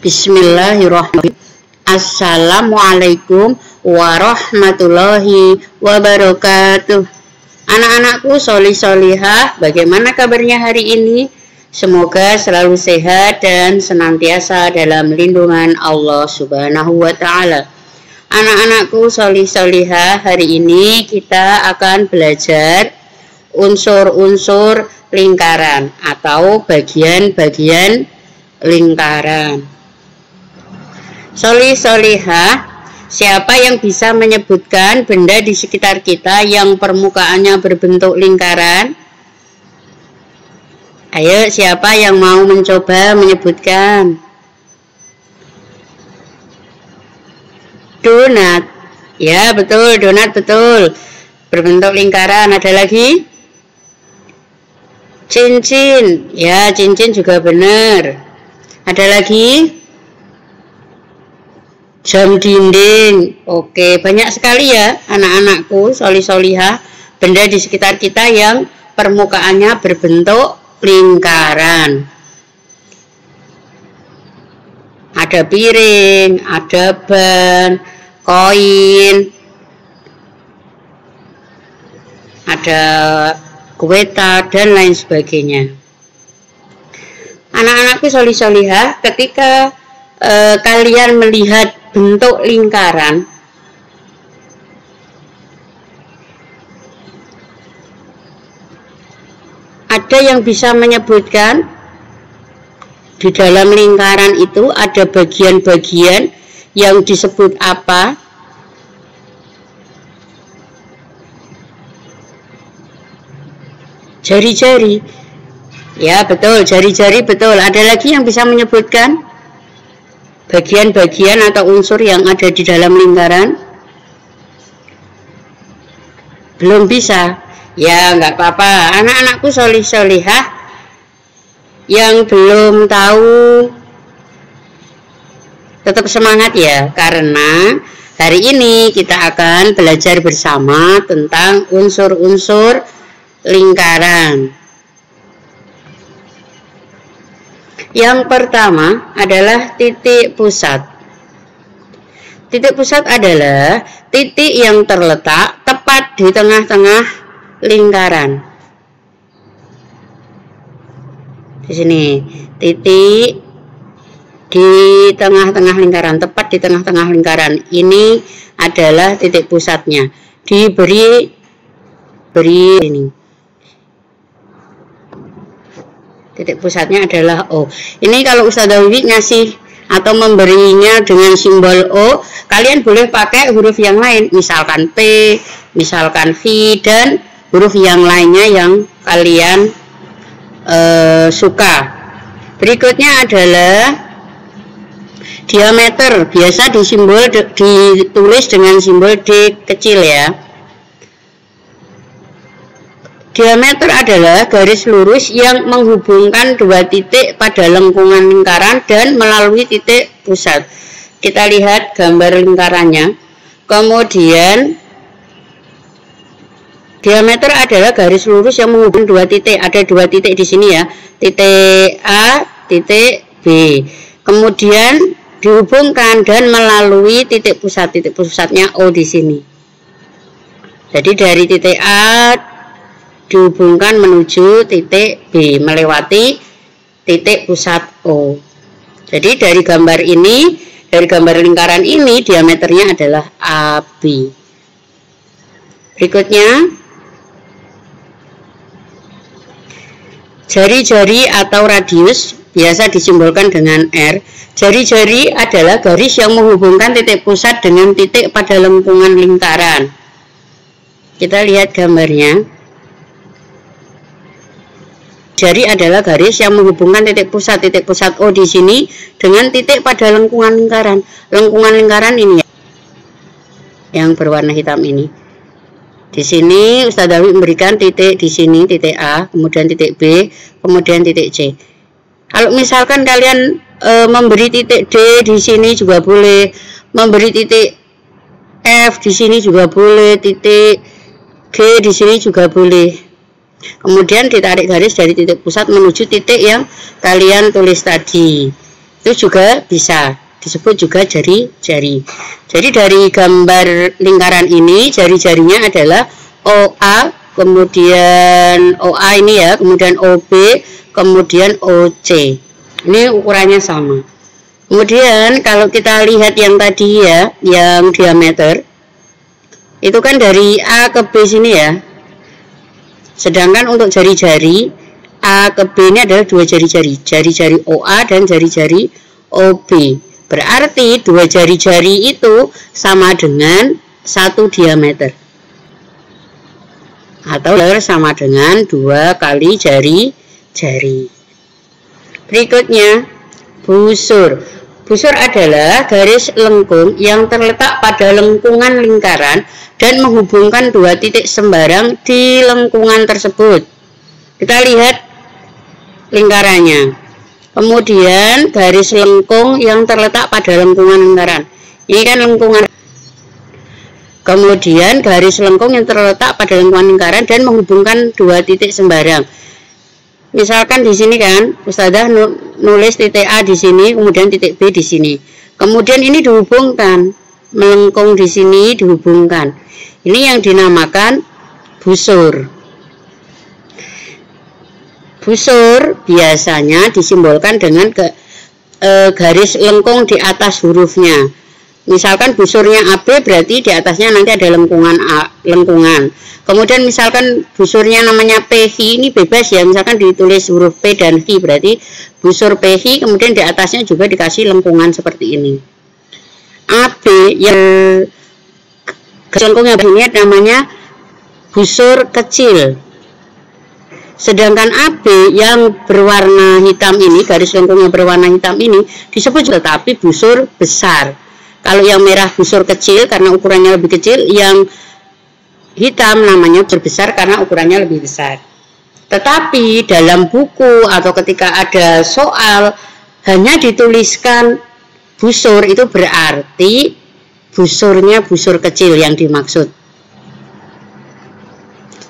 Bismillahirrahmanirrahim. Assalamualaikum warahmatullahi wabarakatuh. Anak-anakku sholih sholihah, bagaimana kabarnya hari ini? Semoga selalu sehat dan senantiasa dalam lindungan Allah Subhanahu wa Ta'ala. Anak-anakku sholih sholihah, hari ini kita akan belajar unsur-unsur lingkaran atau bagian-bagian lingkaran. Sholih sholihah, siapa yang bisa menyebutkan benda di sekitar kita yang permukaannya berbentuk lingkaran? Ayo, siapa yang mau mencoba menyebutkan? Donat. Ya, betul, donat betul. Berbentuk lingkaran. Ada lagi? Cincin. Ya, cincin juga benar. Ada lagi? Jam dinding. Oke, banyak sekali ya anak-anakku sholih sholihah, benda di sekitar kita yang permukaannya berbentuk lingkaran. Ada piring, ada ban, koin, ada kueta dan lain sebagainya. Anak-anakku sholih sholihah, ketika kalian melihat bentuk lingkaran, ada yang bisa menyebutkan di dalam lingkaran itu ada bagian-bagian yang disebut apa? Jari-jari. Ya, betul, jari-jari betul. Ada lagi yang bisa menyebutkan bagian-bagian atau unsur yang ada di dalam lingkaran? Belum bisa? Ya, nggak apa-apa. Anak-anakku sholih sholihah yang belum tahu, tetap semangat ya, karena hari ini kita akan belajar bersama tentang unsur-unsur lingkaran. Yang pertama adalah titik pusat. Titik pusat adalah titik yang terletak tepat di tengah-tengah lingkaran. Di sini, titik di tengah-tengah lingkaran, tepat di tengah-tengah lingkaran. Ini adalah titik pusatnya. Diberi ini. Titik pusatnya adalah O. Ini kalau Ustazah Wiwi ngasih atau memberinya dengan simbol O, kalian boleh pakai huruf yang lain, misalkan P, misalkan V, dan huruf yang lainnya yang kalian suka. Berikutnya adalah diameter, biasa ditulis dengan simbol D kecil ya. Diameter adalah garis lurus yang menghubungkan dua titik pada lengkungan lingkaran dan melalui titik pusat. Kita lihat gambar lingkarannya. Kemudian diameter adalah garis lurus yang menghubungkan dua titik. Ada dua titik di sini ya, titik A, titik B. Kemudian dihubungkan dan melalui titik pusat. Titik pusatnya O di sini. Jadi dari titik A dihubungkan menuju titik B melewati titik pusat O. Jadi dari gambar ini, dari gambar lingkaran ini, diameternya adalah AB. Berikutnya, jari-jari atau radius biasa disimbolkan dengan R. Jari-jari adalah garis yang menghubungkan titik pusat dengan titik pada lengkungan lingkaran. Kita lihat gambarnya. Jari adalah garis yang menghubungkan titik pusat O di sini dengan titik pada lengkungan lingkaran. Lengkungan lingkaran ini ya, yang berwarna hitam ini. Di sini Ustazah Wiwi memberikan titik di sini, titik A, kemudian titik B, kemudian titik C. Kalau misalkan kalian memberi titik D di sini juga boleh, memberi titik F di sini juga boleh, titik G di sini juga boleh. Kemudian ditarik garis dari titik pusat menuju titik yang kalian tulis tadi. Itu juga bisa disebut juga jari-jari. Jadi dari gambar lingkaran ini jari-jarinya adalah OA, kemudian OA ini ya, kemudian OB, kemudian OC. Ini ukurannya sama. Kemudian kalau kita lihat yang tadi ya, yang diameter itu kan dari A ke B sini ya. Sedangkan untuk jari-jari A ke B ini adalah dua jari-jari, jari-jari OA dan jari-jari OB. Berarti dua jari-jari itu sama dengan satu diameter, atau sama dengan 2 kali jari-jari. Berikutnya, busur. Busur adalah garis lengkung yang terletak pada lengkungan lingkaran dan menghubungkan dua titik sembarang di lengkungan tersebut. Kita lihat lingkarannya. Kemudian garis lengkung yang terletak pada lengkungan lingkaran. Ini kan lengkungan. Kemudian garis lengkung yang terletak pada lengkungan lingkaran dan menghubungkan dua titik sembarang. Misalkan di sini kan, Ustazah nulis titik A di sini, kemudian titik B di sini. Kemudian ini dihubungkan, melengkung di sini dihubungkan. Ini yang dinamakan busur. Busur biasanya disimbolkan dengan garis lengkung di atas hurufnya. Misalkan busurnya AB, berarti di atasnya nanti ada lengkungan. Kemudian misalkan busurnya namanya PH, ini bebas ya, misalkan ditulis huruf P dan H, berarti busur PH, kemudian di atasnya juga dikasih lengkungan seperti ini. AB yang lengkung yang ini namanya busur kecil. Sedangkan AB yang berwarna hitam ini, garis lengkung yang berwarna hitam ini disebut juga tapi busur besar. Kalau yang merah busur kecil karena ukurannya lebih kecil, yang hitam namanya busur besar karena ukurannya lebih besar. Tetapi dalam buku atau ketika ada soal hanya dituliskan busur, itu berarti busurnya busur kecil yang dimaksud.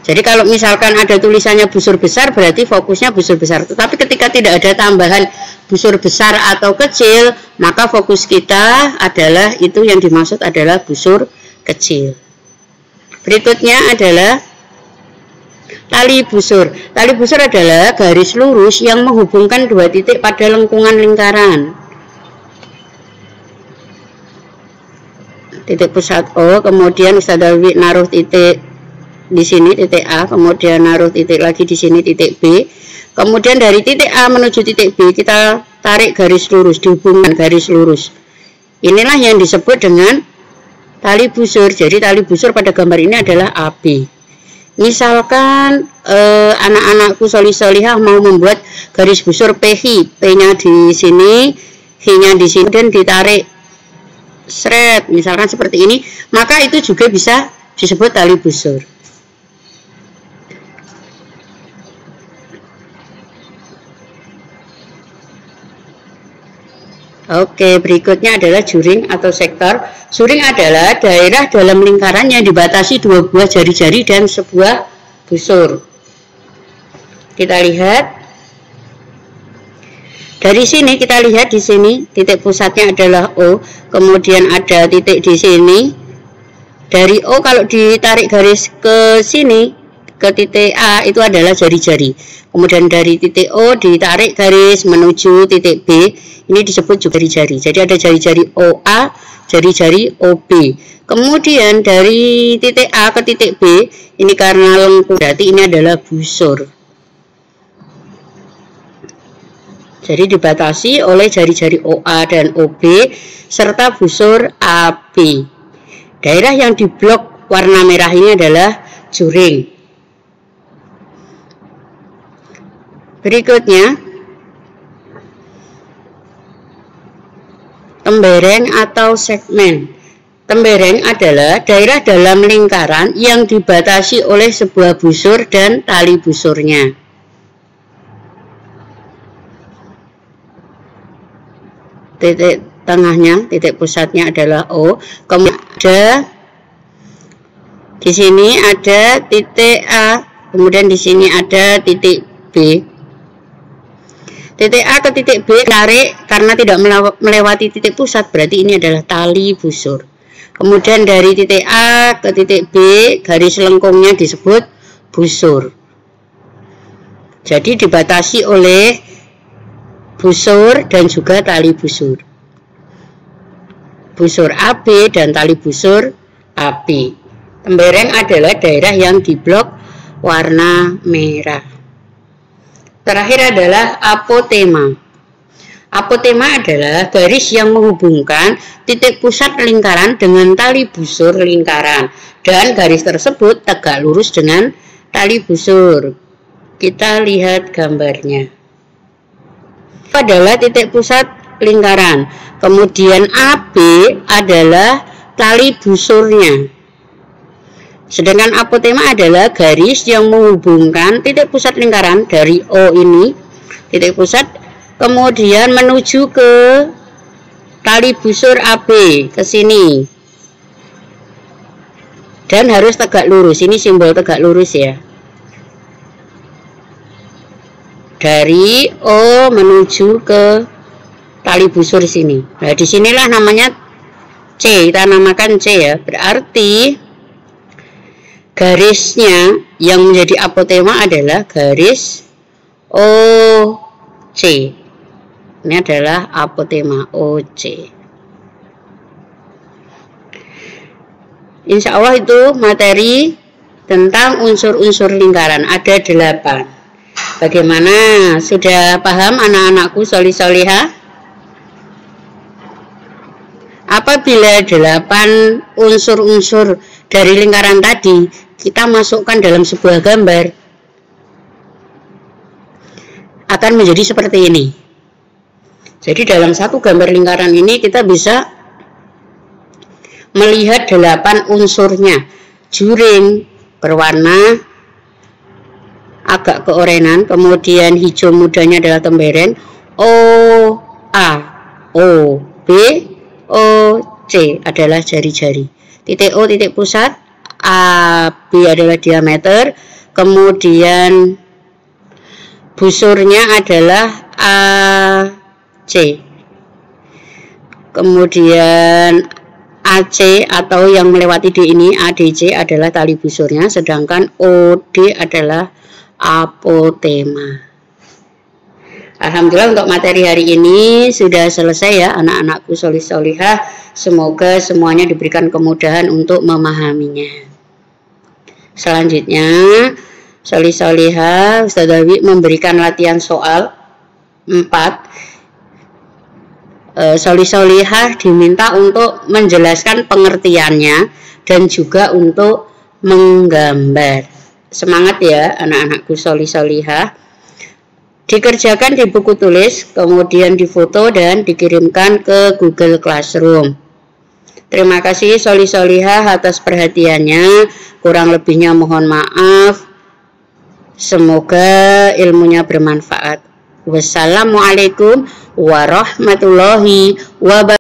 Jadi kalau misalkan ada tulisannya busur besar, berarti fokusnya busur besar. Tetapi ketika tidak ada tambahan busur besar atau kecil, maka fokus kita adalah itu yang dimaksud adalah busur kecil. Berikutnya adalah tali busur. Tali busur adalah garis lurus yang menghubungkan dua titik pada lengkungan lingkaran. Titik pusat O, kemudian Ustazah Wiwi naruh titik di sini titik A, kemudian naruh titik lagi di sini titik B. Kemudian dari titik A menuju titik B kita tarik garis lurus, dihubungkan garis lurus. Inilah yang disebut dengan tali busur. Jadi tali busur pada gambar ini adalah AB. Misalkan anak-anakku solih-solihah mau membuat garis busur PH, P-nya di sini, H-nya di sini, dan ditarik seret, misalkan seperti ini, maka itu juga bisa disebut tali busur. Oke, berikutnya adalah juring atau sektor. Juring adalah daerah dalam lingkaran yang dibatasi dua buah jari-jari dan sebuah busur. Kita lihat. Dari sini kita lihat di sini titik pusatnya adalah O, kemudian ada titik di sini. Dari O kalau ditarik garis ke sini ke titik A itu adalah jari-jari. Kemudian dari titik O ditarik garis menuju titik B, ini disebut juga jari-jari. Jadi ada jari-jari OA, jari-jari OB. Kemudian dari titik A ke titik B, ini karena lengkung, berarti ini adalah busur. Jadi dibatasi oleh jari-jari OA dan OB serta busur AB. Daerah yang diblok warna merah ini adalah juring. Berikutnya, tembereng atau segmen. Tembereng adalah daerah dalam lingkaran yang dibatasi oleh sebuah busur dan tali busurnya. Titik tengahnya, titik pusatnya adalah O. Kemudian ada di sini ada titik A, kemudian di sini ada titik B. Titik A ke titik B tarik karena tidak melewati titik pusat, berarti ini adalah tali busur. Kemudian dari titik A ke titik B, garis lengkungnya disebut busur. Jadi dibatasi oleh busur dan juga tali busur. Busur AB dan tali busur AB. Tembereng adalah daerah yang diblok warna merah. Terakhir adalah apotema. Apotema adalah garis yang menghubungkan titik pusat lingkaran dengan tali busur lingkaran, dan garis tersebut tegak lurus dengan tali busur. Kita lihat gambarnya. Adalah titik pusat lingkaran, kemudian AB adalah tali busurnya. Sedangkan apotema adalah garis yang menghubungkan titik pusat lingkaran dari O ini, titik pusat, kemudian menuju ke tali busur AB ke sini. Dan harus tegak lurus. Ini simbol tegak lurus ya. Dari O menuju ke tali busur sini. Nah, disinilah namanya C, kita namakan C ya. Berarti garisnya yang menjadi apotema adalah garis OC. Ini adalah apotema OC. Insya Allah itu materi tentang unsur-unsur lingkaran. Ada 8. Bagaimana? Sudah paham anak-anakku solih-solihah? Apabila 8 unsur-unsur dari lingkaran tadi kita masukkan dalam sebuah gambar, akan menjadi seperti ini. Jadi dalam satu gambar lingkaran ini kita bisa melihat 8 unsurnya. Juring berwarna agak keorenan, kemudian hijau mudanya adalah tembereng, O, A, O, B, O, C adalah jari-jari. Titik O titik pusat, A, B adalah diameter, kemudian busurnya adalah A, C. Kemudian AC atau yang melewati D ini, ADC adalah tali busurnya, sedangkan OD adalah apotema. Alhamdulillah untuk materi hari ini sudah selesai ya anak-anakku solih-solihah. Semoga semuanya diberikan kemudahan untuk memahaminya. Selanjutnya solih-solihah Ustazah Dewi memberikan latihan soal 4. Solih-solihah diminta untuk menjelaskan pengertiannya dan juga untuk menggambar. Semangat ya anak-anakku solih-solihah. Dikerjakan di buku tulis, kemudian difoto dan dikirimkan ke Google Classroom. Terima kasih solih-solihah atas perhatiannya. Kurang lebihnya mohon maaf. Semoga ilmunya bermanfaat. Wassalamualaikum warahmatullahi wabarakatuh.